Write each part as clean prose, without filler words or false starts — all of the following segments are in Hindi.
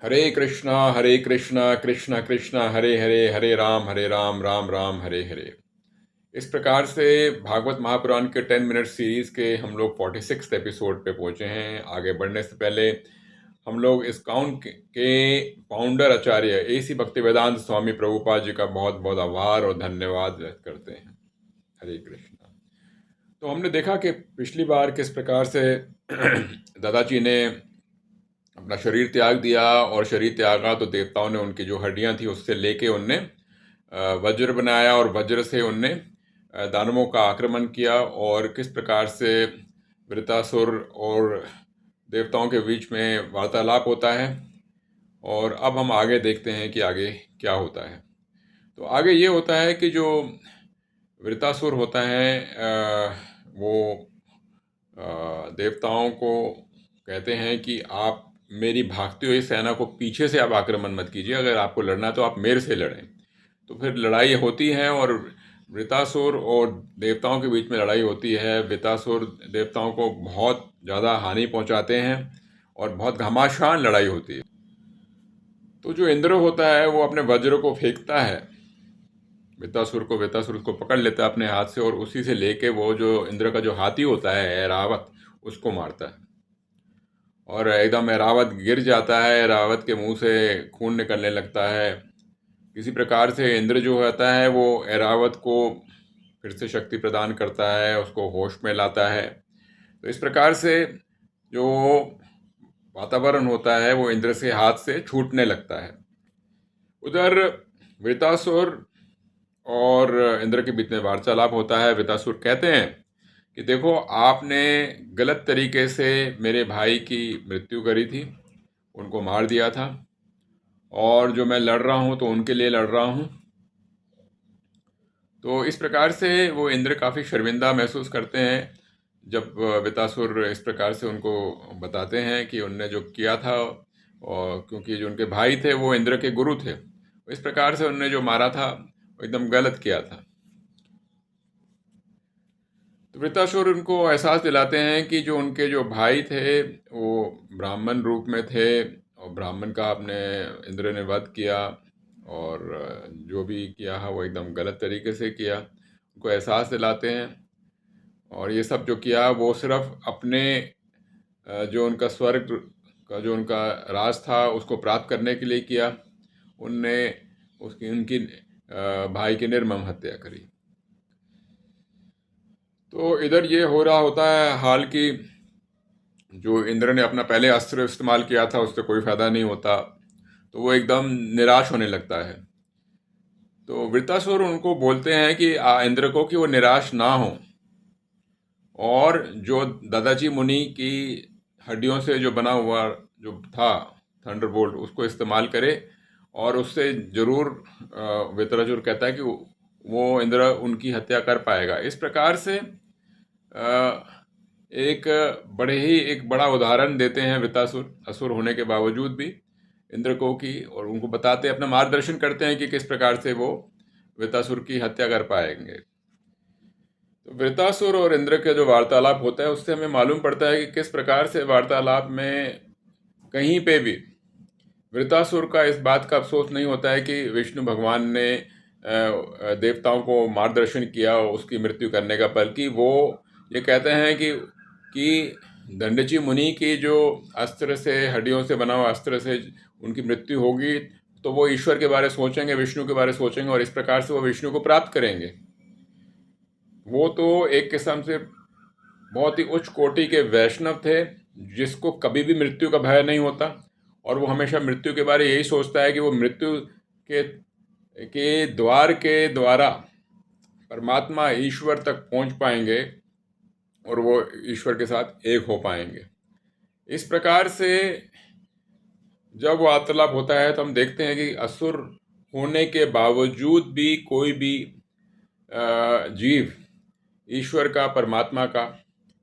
हरे कृष्णा कृष्णा कृष्णा हरे हरे, हरे राम राम राम हरे हरे। इस प्रकार से भागवत महापुराण के 10 मिनट सीरीज के हम लोग 46 एपिसोड पे पहुंचे हैं। आगे बढ़ने से पहले हम लोग इस काउंट के फाउंडर आचार्य AC भक्तिवेदांत स्वामी प्रभुपाद जी का बहुत बहुत आभार और धन्यवाद व्यक्त करते हैं। हरे कृष्णा। तो हमने देखा कि पिछली बार किस प्रकार से दादाजी ने अपना शरीर त्याग दिया, और शरीर त्यागा तो देवताओं ने उनकी जो हड्डियां थी उससे लेके उनने वज्र बनाया, और वज्र से उनने दानवों का आक्रमण किया, और किस प्रकार से वृतासुर और देवताओं के बीच में वार्तालाप होता है। और अब हम आगे देखते हैं कि आगे क्या होता है। तो आगे ये होता है कि जो वृतासुर होता है वो देवताओं को कहते हैं कि आप मेरी भागती हुई सेना को पीछे से आप आक्रमण मत कीजिए, अगर आपको लड़ना तो आप मेरे से लड़ें। तो फिर लड़ाई होती है, और वृतासुर और देवताओं के बीच में लड़ाई होती है। वृतासुर देवताओं को बहुत ज़्यादा हानि पहुंचाते हैं, और बहुत घमासान लड़ाई होती है। तो जो इंद्र होता है वो अपने वज्र को फेंकता है वृतासुर उसको पकड़ लेता है अपने हाथ से, और उसी से लेके वो जो इंद्र का जो हाथी होता है ऐरावत, उसको मारता है। और एकदम ऐरावत गिर जाता है, ऐरावत के मुंह से खून निकलने लगता है। किसी प्रकार से इंद्र जो होता है वो ऐरावत को फिर से शक्ति प्रदान करता है, उसको होश में लाता है। तो इस प्रकार से जो वातावरण होता है वो इंद्र से हाथ से छूटने लगता है। उधर वृतासुर और इंद्र के बीच में वार्तालाप होता है। वृतासुर कहते हैं कि देखो, आपने गलत तरीके से मेरे भाई की मृत्यु करी थी, उनको मार दिया था, और जो मैं लड़ रहा हूँ तो उनके लिए लड़ रहा हूँ। तो इस प्रकार से वो इंद्र काफ़ी शर्मिंदा महसूस करते हैं जब वृतासुर इस प्रकार से उनको बताते हैं कि उनने जो किया था, और क्योंकि जो उनके भाई थे वो इंद्र के गुरु थे, इस प्रकार से उनने जो मारा था वो एकदम गलत किया था। तो वृतासुर उनको एहसास दिलाते हैं कि जो उनके जो भाई थे वो ब्राह्मण रूप में थे, और ब्राह्मण का अपने इंद्र ने वध किया, और जो भी किया है वो एकदम गलत तरीके से किया। उनको एहसास दिलाते हैं, और ये सब जो किया वो सिर्फ अपने जो उनका स्वर्ग का जो उनका राज था उसको प्राप्त करने के लिए किया। उनने उसकी उनकी भाई की निर्मम हत्या करी। तो इधर ये हो रहा होता है हाल की जो इंद्र ने अपना पहले अस्त्र इस्तेमाल किया था उससे कोई फायदा नहीं होता, तो वो एकदम निराश होने लगता है। तो वृत्तासुर उनको बोलते हैं कि इंद्र को कि वो निराश ना हो, और जो दादाजी मुनि की हड्डियों से जो बना हुआ जो था थंडरबोल्ट उसको इस्तेमाल करे, और उससे जरूर वृत्रासुर कहता है कि वो इंद्र उनकी हत्या कर पाएगा। इस प्रकार से एक बड़े ही एक बड़ा उदाहरण देते हैं वृतासुर, असुर होने के बावजूद भी इंद्र को की, और उनको बताते अपना मार्गदर्शन करते हैं कि किस प्रकार से वो वृतासुर की हत्या कर पाएंगे। तो वृतासुर और इंद्र के जो वार्तालाप होता है उससे हमें मालूम पड़ता है कि किस प्रकार से वार्तालाप में कहीं पे भी वृतासुर का इस बात का अफसोस नहीं होता है कि विष्णु भगवान ने देवताओं को मार्गदर्शन किया उसकी मृत्यु करने का, बल्कि वो ये कहते हैं कि दंडची मुनि की जो अस्त्र से हड्डियों से बना हुआ अस्त्र से उनकी मृत्यु होगी, तो वो ईश्वर के बारे सोचेंगे, विष्णु के बारे सोचेंगे, और इस प्रकार से वो विष्णु को प्राप्त करेंगे। वो तो एक किस्म से बहुत ही उच्च कोटि के वैष्णव थे, जिसको कभी भी मृत्यु का भय नहीं होता, और वो हमेशा मृत्यु के बारे यही सोचता है कि वो मृत्यु के द्वार के द्वारा परमात्मा ईश्वर तक पहुंच पाएंगे, और वो ईश्वर के साथ एक हो पाएंगे। इस प्रकार से जब वार्तालाप होता है तो हम देखते हैं कि असुर होने के बावजूद भी कोई भी जीव ईश्वर का, परमात्मा का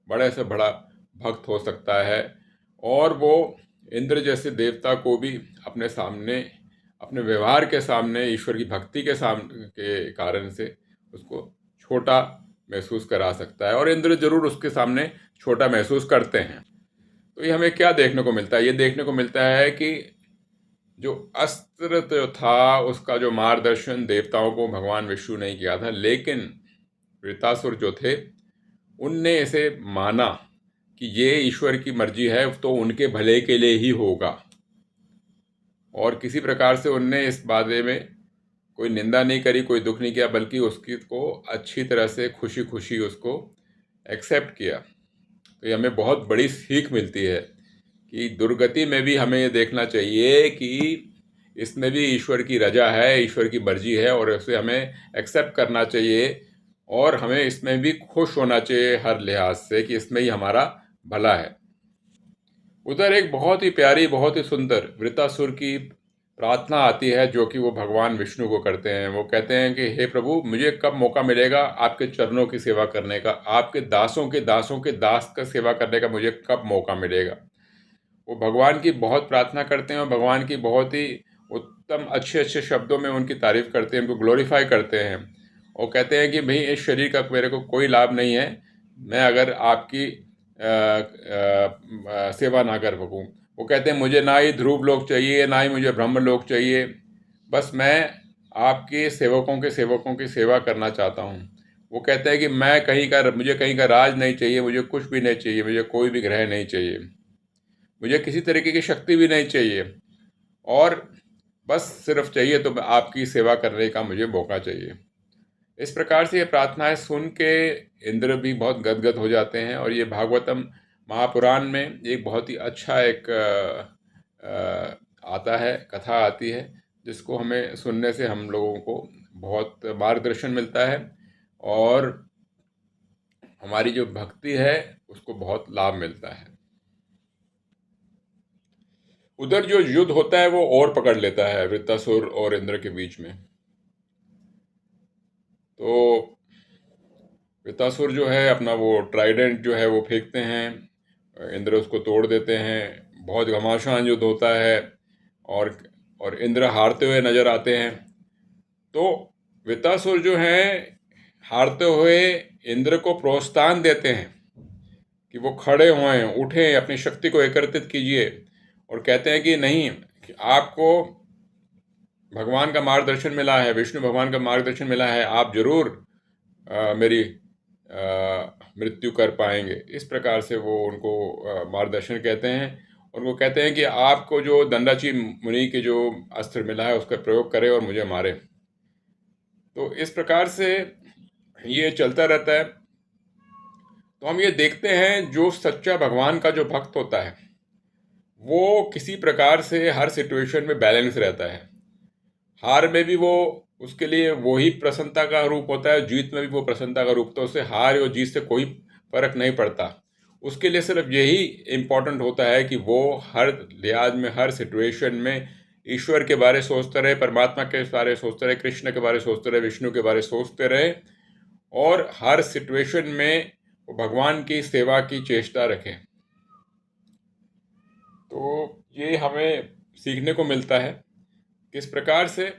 बड़े से बड़ा भक्त हो सकता है, और वो इंद्र जैसे देवता को भी अपने सामने, अपने व्यवहार के सामने, ईश्वर की भक्ति के सामने के कारण से उसको छोटा महसूस करा सकता है, और इंद्र जरूर उसके सामने छोटा महसूस करते हैं। तो ये हमें क्या देखने को मिलता है? ये देखने को मिलता है कि जो अस्त्र जो था उसका जो मार्गदर्शन देवताओं को भगवान विष्णु ने किया था, लेकिन वृतासुर जो थे उनने इसे माना कि ये ईश्वर की मर्जी है तो उनके भले के लिए ही होगा, और किसी प्रकार से उनने इस बारे में कोई निंदा नहीं करी, कोई दुख नहीं किया, बल्कि उसकी को अच्छी तरह से खुशी खुशी उसको एक्सेप्ट किया। तो ये हमें बहुत बड़ी सीख मिलती है कि दुर्गति में भी हमें ये देखना चाहिए कि इसमें भी ईश्वर की रजा है, ईश्वर की मर्जी है, और उसे हमें एक्सेप्ट करना चाहिए, और हमें इसमें भी खुश होना चाहिए हर लिहाज से कि इसमें ही हमारा भला है। उधर एक बहुत ही प्यारी, बहुत ही सुंदर वृतासुर की प्रार्थना आती है, जो कि वो भगवान विष्णु को करते हैं। वो कहते हैं कि हे प्रभु, मुझे कब मौका मिलेगा आपके चरणों की सेवा करने का, आपके दासों के दास का सेवा करने का मुझे कब मौका मिलेगा। वो भगवान की बहुत प्रार्थना करते हैं, और भगवान की बहुत ही उत्तम अच्छे अच्छे शब्दों में उनकी तारीफ करते हैं, उनको ग्लोरीफाई करते हैं, और कहते हैं कि भाई इस शरीर का मेरे को कोई लाभ नहीं है, मैं अगर आपकी सेवा ना कर सकूं। वो कहते हैं मुझे ना ही ध्रुव लोक चाहिए, ना ही मुझे ब्रह्म लोक चाहिए, बस मैं आपके सेवकों की सेवा करना चाहता हूँ। वो कहते हैं कि मुझे कहीं का राज नहीं चाहिए, मुझे कुछ भी नहीं चाहिए, मुझे कोई भी ग्रह नहीं चाहिए, मुझे किसी तरीके की शक्ति भी नहीं चाहिए, और बस सिर्फ चाहिए तो आपकी सेवा करने का मुझे मौका चाहिए। इस प्रकार से ये प्रार्थनाएं सुन के इंद्र भी बहुत गदगद हो जाते हैं, और ये भागवतम महापुराण में एक बहुत ही अच्छा एक आता है, कथा आती है, जिसको हमें सुनने से हम लोगों को बहुत मार्गदर्शन मिलता है, और हमारी जो भक्ति है उसको बहुत लाभ मिलता है। उधर जो युद्ध होता है वो और पकड़ लेता है वृत्तासुर और इंद्र के बीच में। तो वृत्तासुर जो है अपना वो ट्राइडेंट जो है वो फेंकते हैं, इंद्र उसको तोड़ देते हैं, बहुत घमासान युद्ध होता है, और और इंद्र हारते हुए नजर आते हैं। तो वृत्तासुर जो है हारते हुए इंद्र को प्रोत्साहन देते हैं कि वो खड़े हुए, उठें, अपनी शक्ति को एकत्रित कीजिए, और कहते हैं कि नहीं, कि आपको भगवान का मार्गदर्शन मिला है, विष्णु भगवान का मार्गदर्शन मिला है, आप जरूर मेरी मृत्यु कर पाएंगे। इस प्रकार से वो उनको मार्गदर्शन कहते हैं। उनको कहते हैं कि आपको जो दंडाची मुनि के जो अस्त्र मिला है उसका प्रयोग करें और मुझे मारे। तो इस प्रकार से ये चलता रहता है। तो हम ये देखते हैं जो सच्चा भगवान का जो भक्त होता है वो किसी प्रकार से हर सिचुएशन में बैलेंस रहता है। हार में भी वो, उसके लिए वही प्रसन्नता का रूप होता है, जीत में भी वो प्रसन्नता का रूप, तो उसे हार और जीत से कोई फर्क नहीं पड़ता। उसके लिए सिर्फ यही इम्पोर्टेंट होता है कि वो हर लिहाज में, हर सिचुएशन में ईश्वर के बारे सोचते रहे, परमात्मा के बारे सोचते रहे, कृष्ण के बारे सोचते रहे, विष्णु के बारे सोचते रहे, और हर सिचुएशन में वो भगवान की सेवा की चेष्टा रखें। तो ये हमें सीखने को मिलता है किस प्रकार से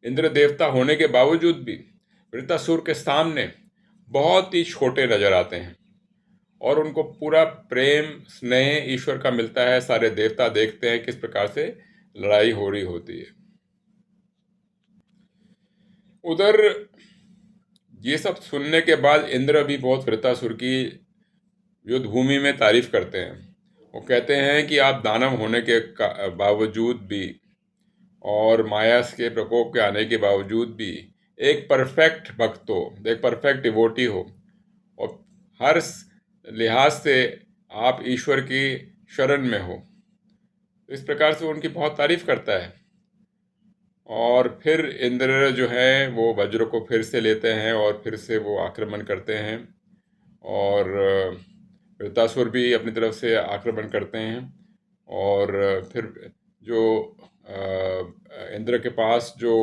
इंद्र देवता होने के बावजूद भी वृत्तासुर के सामने बहुत ही छोटे नजर आते हैं, और उनको पूरा प्रेम स्नेह ईश्वर का मिलता है। सारे देवता देखते हैं किस प्रकार से लड़ाई हो रही होती है। उधर ये सब सुनने के बाद इंद्र भी बहुत वृत्तासुर की युद्ध भूमि में तारीफ करते हैं। वो कहते हैं कि आप दानव होने के बावजूद भी, और माया के प्रकोप के आने के बावजूद भी एक परफेक्ट भक्त हो, एक परफेक्ट डिवोटी हो, और हर लिहाज से आप ईश्वर की शरण में हो। इस प्रकार से उनकी बहुत तारीफ करता है। और फिर इंद्र जो है वो वज्र को फिर से लेते हैं, और फिर से वो आक्रमण करते हैं, और वृत्तासुर भी अपनी तरफ से आक्रमण करते हैं। और फिर जो इंद्र के पास जो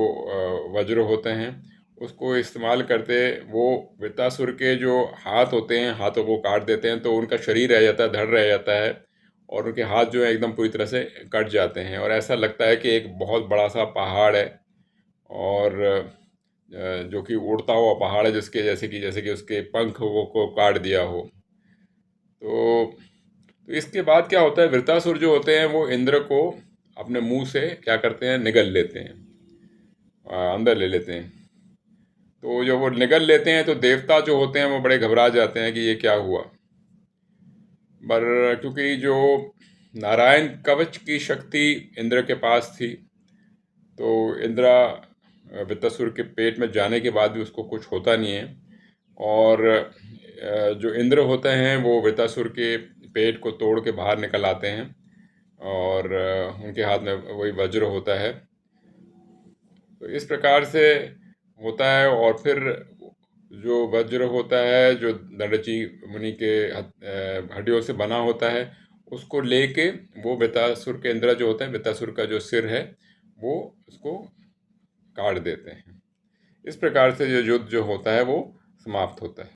वज्र होते हैं उसको इस्तेमाल करते वो वृत्तासुर के जो हाथ होते हैं, हाथों को काट देते हैं, तो उनका शरीर रह जाता है, धड़ रह जाता है, और उनके हाथ जो है एकदम पूरी तरह से कट जाते हैं, और ऐसा लगता है कि एक बहुत बड़ा सा पहाड़ है, और जो कि उड़ता हुआ पहाड़ है, जिसके जैसे कि उसके पंख को काट दिया हो। तो इसके बाद क्या होता है, वृत्तासुर जो होते हैं वो इंद्र को अपने मुंह से क्या करते हैं, निगल लेते हैं, अंदर ले लेते हैं। तो जब वो निगल लेते हैं तो देवता जो होते हैं वो बड़े घबरा जाते हैं कि ये क्या हुआ। पर क्योंकि जो नारायण कवच की शक्ति इंद्र के पास थी, तो इंद्रा वृत्तासुर के पेट में जाने के बाद भी उसको कुछ होता नहीं है। और जो इंद्र होते हैं वो वृत्तासुर के पेट को तोड़ के बाहर निकल आते हैं, और उनके हाथ में वही वज्र होता है। तो इस प्रकार से होता है। और फिर जो वज्र होता है, जो दंडची मुनि के हड्डियों से बना होता है, उसको लेके वो वृत्तासुर के इंद्र जो होते हैं, वृत्तासुर का जो सिर है वो उसको काट देते हैं। इस प्रकार से जो युद्ध जो होता है वो समाप्त होता है।